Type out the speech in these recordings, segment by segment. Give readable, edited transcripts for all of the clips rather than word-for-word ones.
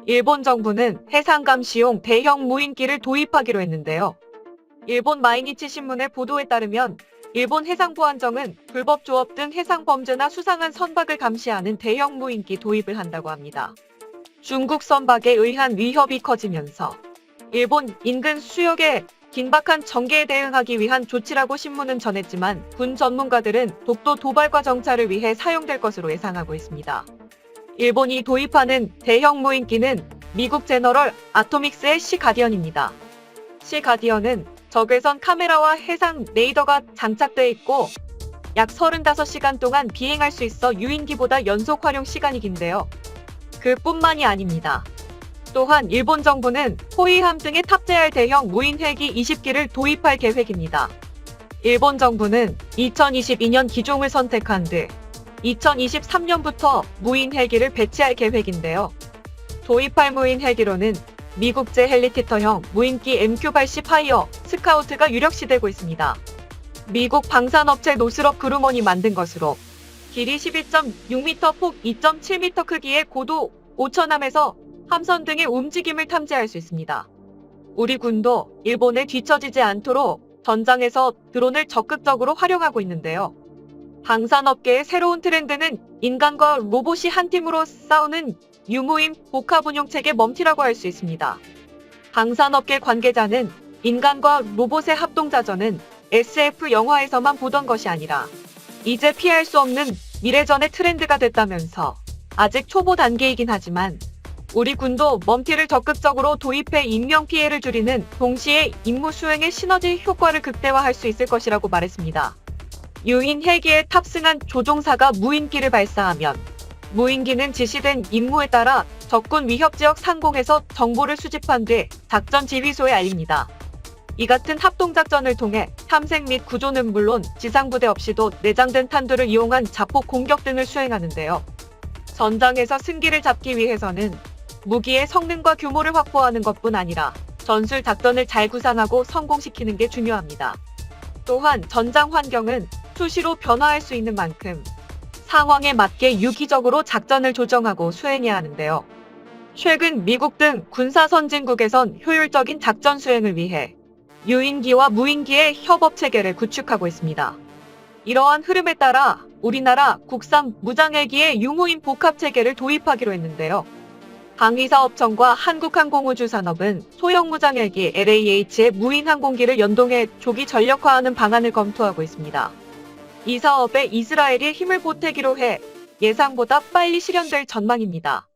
일본 정부는 해상 감시용 대형 무인기를 도입하기로 했는데요. 일본 마이니치 신문의 보도에 따르면 일본 해상보안청은 불법 조업 등 해상 범죄나 수상한 선박을 감시하는 대형 무인기 도입을 한다고 합니다. 중국 선박에 의한 위협이 커지면서 일본 인근 수역의 긴박한 전개에 대응하기 위한 조치라고 신문은 전했지만 군 전문가들은 독도 도발과 정찰을 위해 사용될 것으로 예상하고 있습니다. 일본이 도입하는 대형 무인기는 미국 제너럴 아토믹스의 시가디언입니다. 시가디언은 적외선 카메라와 해상 레이더가 장착돼 있고 약 35시간 동안 비행할 수 있어 유인기보다 연속 활용 시간이 긴데요. 그뿐만이 아닙니다. 또한 일본 정부는 호위함 등에 탑재할 대형 무인 헬기 20기를 도입할 계획입니다. 일본 정부는 2022년 기종을 선택한 뒤 2023년부터 무인 헬기를 배치할 계획인데요. 도입할 무인 헬기로는 미국제 헬리콥터형 무인기 MQ-80 파이어 스카우트가 유력시되고 있습니다. 미국 방산업체 노스럽 그루먼이 만든 것으로 길이 11.6m, 폭 2.7m 크기의 고도 5,000m에서 함선 등의 움직임을 탐지할 수 있습니다. 우리 군도 일본에 뒤처지지 않도록 전장에서 드론을 적극적으로 활용하고 있는데요. 방산업계의 새로운 트렌드는 인간과 로봇이 한 팀으로 싸우는 유무인 복합운용체계 멈티라고 할 수 있습니다. 방산업계 관계자는 인간과 로봇의 합동자전은 SF 영화에서만 보던 것이 아니라 이제 피할 수 없는 미래전의 트렌드가 됐다면서 아직 초보 단계이긴 하지만 우리 군도 멈티를 적극적으로 도입해 인명피해를 줄이는 동시에 임무 수행의 시너지 효과를 극대화할 수 있을 것이라고 말했습니다. 유인 헬기에 탑승한 조종사가 무인기를 발사하면 무인기는 지시된 임무에 따라 적군 위협지역 상공에서 정보를 수집한 뒤 작전 지휘소에 알립니다. 이 같은 합동작전을 통해 탐색 및 구조는 물론 지상부대 없이도 내장된 탄두를 이용한 자폭 공격 등을 수행하는데요. 전장에서 승기를 잡기 위해서는 무기의 성능과 규모를 확보하는 것뿐 아니라 전술 작전을 잘 구상하고 성공시키는 게 중요합니다. 또한 전장 환경은 수시로 변화할 수 있는 만큼 상황에 맞게 유기적으로 작전을 조정하고 수행해야 하는데요. 최근 미국 등 군사 선진국에선 효율적인 작전 수행을 위해 유인기와 무인기의 협업 체계를 구축하고 있습니다. 이러한 흐름에 따라 우리나라 국산 무장헬기의 유무인 복합 체계를 도입하기로 했는데요. 방위사업청과 한국항공우주산업은 소형 무장헬기 LAH의 무인 항공기를 연동해 조기 전력화하는 방안을 검토하고 있습니다. 이 사업에 이스라엘이 힘을 보태기로 해 예상보다 빨리 실현될 전망입니다.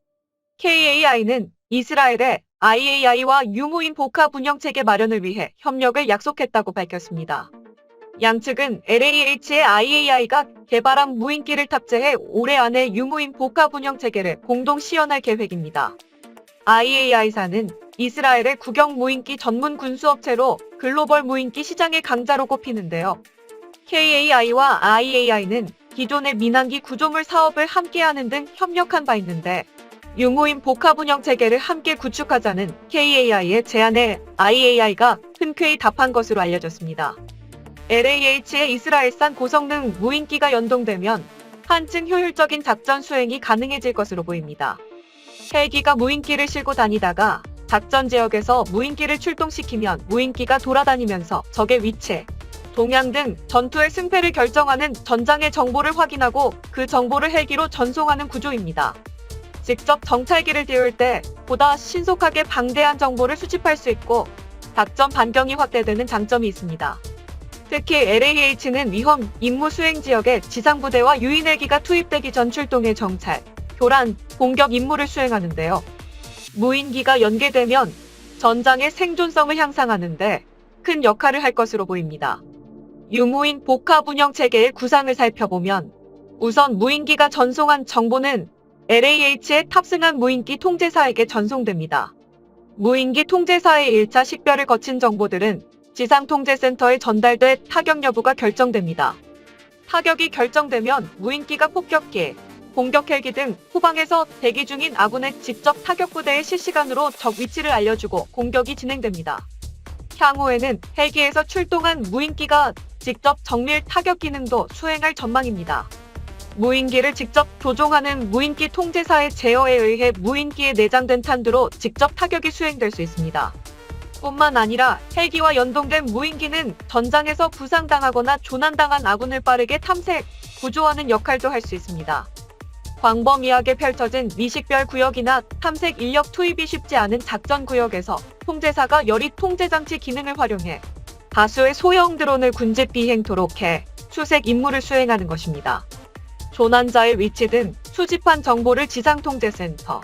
KAI는 이스라엘의 IAI와 유무인 복합 운영체계 마련을 위해 협력을 약속했다고 밝혔습니다. 양측은 LAH의 IAI가 개발한 무인기를 탑재해 올해 안에 유무인 복합 운영체계를 공동 시연할 계획입니다. IAI사는 이스라엘의 국영 무인기 전문 군수업체로 글로벌 무인기 시장의 강자로 꼽히는데요. KAI와 IAI는 기존의 민항기 구조물 사업을 함께하는 등 협력한 바 있는데 유무인 복합 운영 체계를 함께 구축하자는 KAI의 제안에 IAI가 흔쾌히 답한 것으로 알려졌습니다. LAH의 이스라엘산 고성능 무인기가 연동되면 한층 효율적인 작전 수행이 가능해질 것으로 보입니다. 헬기가 무인기를 싣고 다니다가 작전 지역에서 무인기를 출동시키면 무인기가 돌아다니면서 적의 위치, 동향 등 전투의 승패를 결정하는 전장의 정보를 확인하고 그 정보를 헬기로 전송하는 구조입니다. 직접 정찰기를 띄울 때 보다 신속하게 방대한 정보를 수집할 수 있고 작전 반경이 확대되는 장점이 있습니다. 특히 LAH는 위험 임무 수행 지역에 지상부대와 유인헬기가 투입되기 전 출동해 정찰, 교란, 공격 임무를 수행하는데요. 무인기가 연계되면 전장의 생존성을 향상하는데 큰 역할을 할 것으로 보입니다. 유무인 복합 운영 체계의 구상을 살펴보면 우선 무인기가 전송한 정보는 LAH에 탑승한 무인기 통제사에게 전송됩니다. 무인기 통제사의 1차 식별을 거친 정보들은 지상통제센터에 전달돼 타격 여부가 결정됩니다. 타격이 결정되면 무인기가 폭격기, 공격 헬기 등 후방에서 대기 중인 아군의 직접 타격 부대에 실시간으로 적 위치를 알려주고 공격이 진행됩니다. 향후에는 헬기에서 출동한 무인기가 직접 정밀 타격 기능도 수행할 전망입니다. 무인기를 직접 조종하는 무인기 통제사의 제어에 의해 무인기에 내장된 탄두로 직접 타격이 수행될 수 있습니다. 뿐만 아니라 헬기와 연동된 무인기는 전장에서 부상당하거나 조난당한 아군을 빠르게 탐색, 구조하는 역할도 할 수 있습니다. 광범위하게 펼쳐진 미식별 구역이나 탐색 인력 투입이 쉽지 않은 작전 구역에서 통제사가 여릿 통제장치 기능을 활용해 다수의 소형 드론을 군집 비행토록 해 수색 임무를 수행하는 것입니다. 조난자의 위치 등 수집한 정보를 지상통제센터,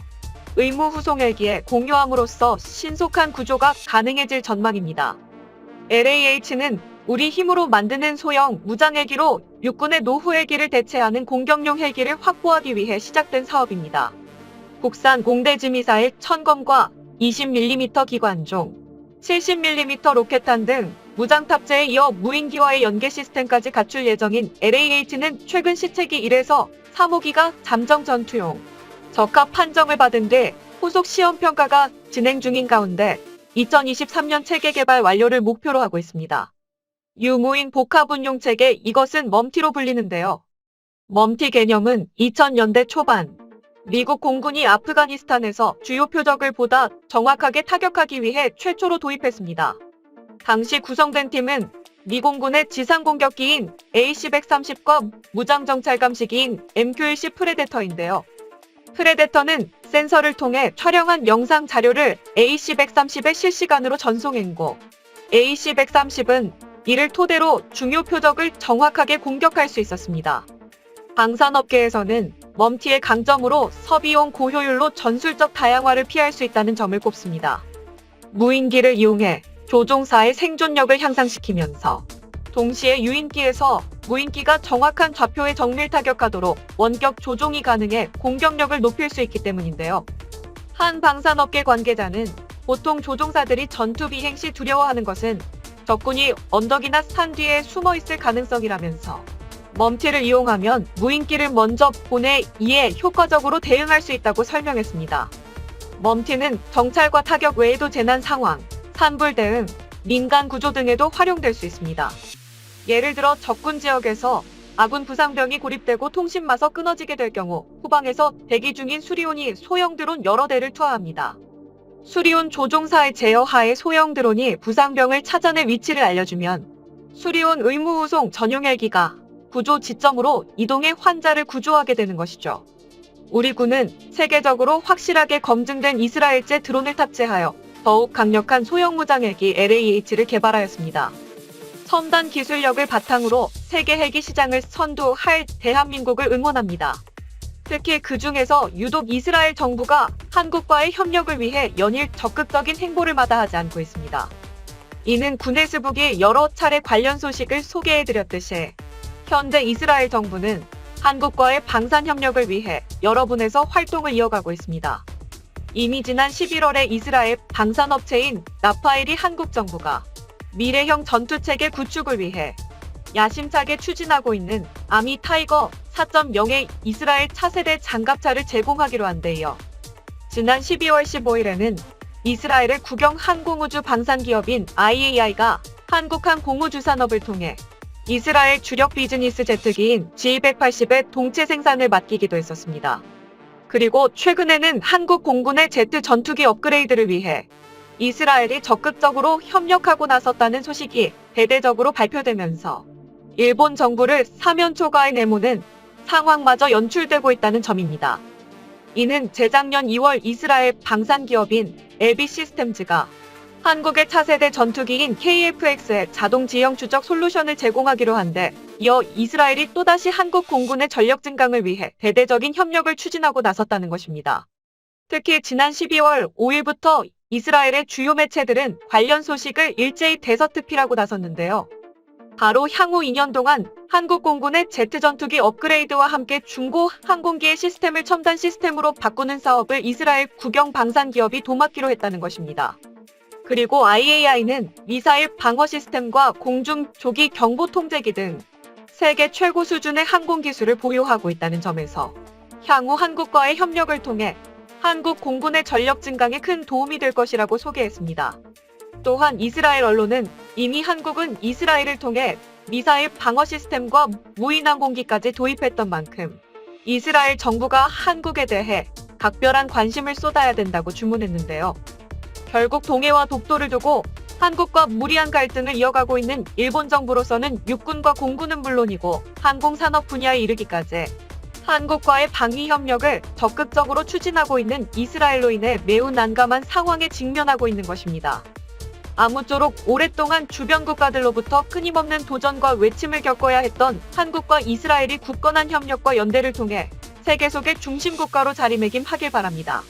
의무 후송 헬기에 공유함으로써 신속한 구조가 가능해질 전망입니다. LAH는 우리 힘으로 만드는 소형 무장 헬기로 육군의 노후 헬기를 대체하는 공격용 헬기를 확보하기 위해 시작된 사업입니다. 국산 공대지 미사일 1000검과 20mm 기관총, 70mm 로켓탄 등 무장 탑재에 이어 무인기와의 연계 시스템까지 갖출 예정인 LAH는 최근 시체기 1에서 3호기가 잠정 전투용 적합 판정을 받은 뒤 후속 시험 평가가 진행 중인 가운데 2023년 체계 개발 완료를 목표로 하고 있습니다. 유무인 복합운용 체계, 이것은 멈티로 불리는데요. 멈티 개념은 2000년대 초반 미국 공군이 아프가니스탄에서 주요 표적을 보다 정확하게 타격하기 위해 최초로 도입했습니다. 당시 구성된 팀은 미공군의 지상공격기인 AC-130과 무장정찰감시기인 MQ-10 프레데터인데요. 프레데터는 센서를 통해 촬영한 영상 자료를 AC-130에 실시간으로 전송했고, AC-130은 이를 토대로 중요 표적을 정확하게 공격할 수 있었습니다. 방산업계에서는 멈티의 강점으로 서비용 고효율로 전술적 다양화를 피할 수 있다는 점을 꼽습니다. 무인기를 이용해 조종사의 생존력을 향상시키면서 동시에 유인기에서 무인기가 정확한 좌표에 정밀 타격하도록 원격 조종이 가능해 공격력을 높일 수 있기 때문인데요. 한 방산업계 관계자는 보통 조종사들이 전투 비행 시 두려워하는 것은 적군이 언덕이나 산 뒤에 숨어 있을 가능성이라면서 멈티를 이용하면 무인기를 먼저 보내 이에 효과적으로 대응할 수 있다고 설명했습니다. 멈티는 정찰과 타격 외에도 재난 상황, 산불 대응, 민간 구조 등에도 활용될 수 있습니다. 예를 들어 적군 지역에서 아군 부상병이 고립되고 통신마저 끊어지게 될 경우 후방에서 대기 중인 수리온이 소형 드론 여러 대를 투하합니다. 수리온 조종사의 제어 하에 소형 드론이 부상병을 찾아내 위치를 알려주면 수리온 의무 후송 전용 헬기가 구조 지점으로 이동해 환자를 구조하게 되는 것이죠. 우리 군은 세계적으로 확실하게 검증된 이스라엘제 드론을 탑재하여 더욱 강력한 소형 무장 헬기 LAH를 개발하였습니다. 첨단 기술력을 바탕으로 세계 헬기 시장을 선도할 대한민국을 응원합니다. 특히 그 중에서 유독 이스라엘 정부가 한국과의 협력을 위해 연일 적극적인 행보를 마다하지 않고 있습니다. 이는 군의수북이 여러 차례 관련 소식을 소개해드렸듯이 현재 이스라엘 정부는 한국과의 방산 협력을 위해 여러 분야에서 활동을 이어가고 있습니다. 이미 지난 11월에 이스라엘 방산업체인 라파엘이 한국 정부가 미래형 전투체계 구축을 위해 야심차게 추진하고 있는 아미 타이거 4.0의 이스라엘 차세대 장갑차를 제공하기로 한 데 이어 지난 12월 15일에는 이스라엘의 국영 항공우주 방산기업인 IAI가 한국한 공우주산업을 통해 이스라엘 주력 비즈니스 제트기인 G180의 동체 생산을 맡기기도 했었습니다. 그리고 최근에는 한국 공군의 제트 전투기 업그레이드를 위해 이스라엘이 적극적으로 협력하고 나섰다는 소식이 대대적으로 발표되면서 일본 정부를 사면초가에 내모는 상황마저 연출되고 있다는 점입니다. 이는 재작년 2월 이스라엘 방산기업인 LB 시스템즈가 한국의 차세대 전투기인 KF-X의 자동 지형 추적 솔루션을 제공하기로 한데 이어 이스라엘이 또다시 한국 공군의 전력 증강을 위해 대대적인 협력을 추진하고 나섰다는 것입니다. 특히 지난 12월 5일부터 이스라엘의 주요 매체들은 관련 소식을 일제히 대서특필하고 나섰는데요. 바로 향후 2년 동안 한국 공군의 제트 전투기 업그레이드와 함께 중고 항공기의 시스템을 첨단 시스템으로 바꾸는 사업을 이스라엘 국영 방산 기업이 도맡기로 했다는 것입니다. 그리고 IAI는 미사일 방어 시스템과 공중 조기 경보 통제기 등 세계 최고 수준의 항공 기술을 보유하고 있다는 점에서 향후 한국과의 협력을 통해 한국 공군의 전력 증강에 큰 도움이 될 것이라고 소개했습니다. 또한 이스라엘 언론은 이미 한국은 이스라엘을 통해 미사일 방어 시스템과 무인항공기까지 도입했던 만큼 이스라엘 정부가 한국에 대해 각별한 관심을 쏟아야 된다고 주문했는데요. 결국 동해와 독도를 두고 한국과 무리한 갈등을 이어가고 있는 일본 정부로서는 육군과 공군은 물론이고 항공산업 분야에 이르기까지 한국과의 방위 협력을 적극적으로 추진하고 있는 이스라엘로 인해 매우 난감한 상황에 직면하고 있는 것입니다. 아무쪼록 오랫동안 주변 국가들로부터 끊임없는 도전과 외침을 겪어야 했던 한국과 이스라엘이 굳건한 협력과 연대를 통해 세계 속의 중심 국가로 자리매김하길 바랍니다.